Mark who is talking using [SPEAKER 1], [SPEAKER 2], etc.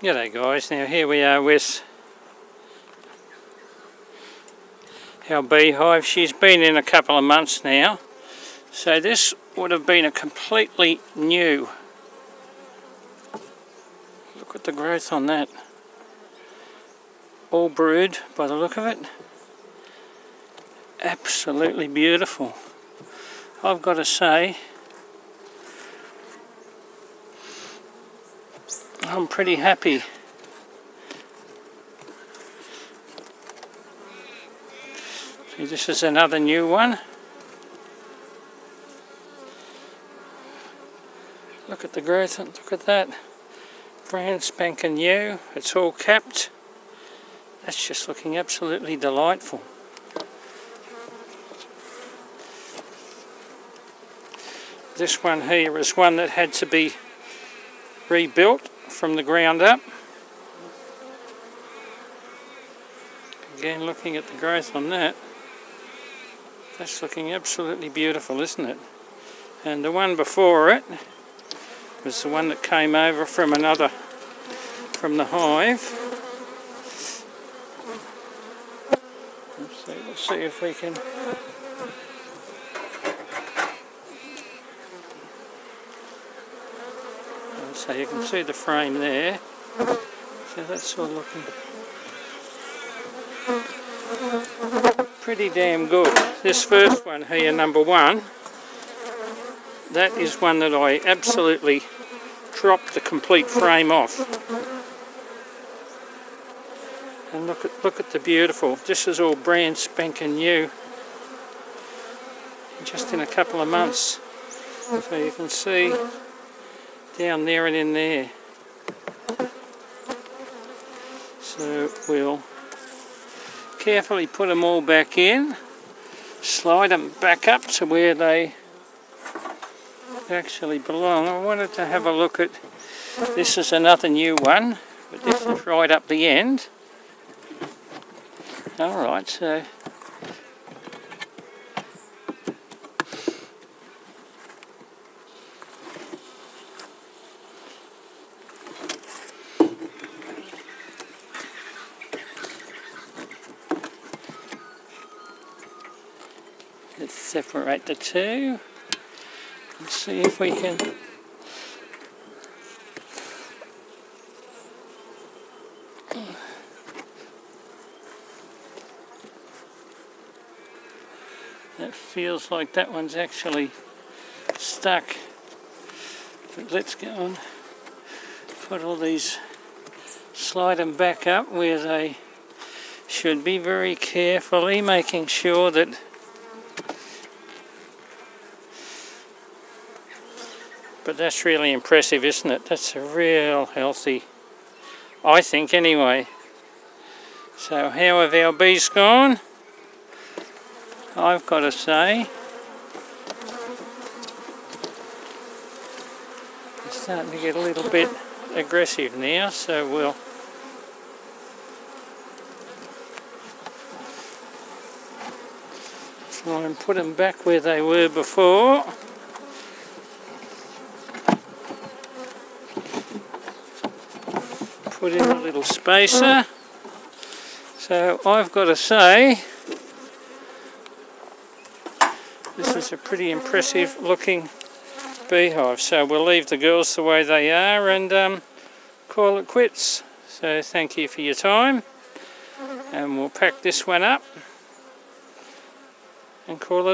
[SPEAKER 1] G'day guys, now here we are with our beehive. She's been in a couple of months now, so this would have been a completely new. Look at the growth on that. All brood by the look of it. Absolutely beautiful. I've got to say, I'm pretty happy. See, this is another new one. Look at the growth, and look at that. Brand spanking new. It's all capped. That's just looking absolutely delightful. This one here is one that had to be rebuilt from the ground up. Again, looking at the growth on that, that's looking absolutely beautiful, isn't it? And the one before it was the one that came over from from the hive. We'll see if we can. So you can see the frame there. So that's all looking pretty damn good. This first one here, number one, that is one that I absolutely dropped the complete frame off. And look at the beautiful. This is all brand spanking new, just in a couple of months. So you can see down there and in there. So we'll carefully put them all back in, slide them back up to where they actually belong. I wanted to have a look at, this is another new one, but this is right up the end. Alright, so let's separate the two and see if we can. That feels like that one's actually stuck. But let's go and put all these, slide them back up where they should be, very carefully, making sure that but that's really impressive, isn't it? That's a real healthy, I think anyway. So how have our bees gone? I've got to say, it's starting to get a little bit aggressive now, so we'll try and put them back where they were before. Put in a little spacer. So I've got to say, this is a pretty impressive looking beehive. So we'll leave the girls the way they are and call it quits. So thank you for your time, and we'll pack this one up and call it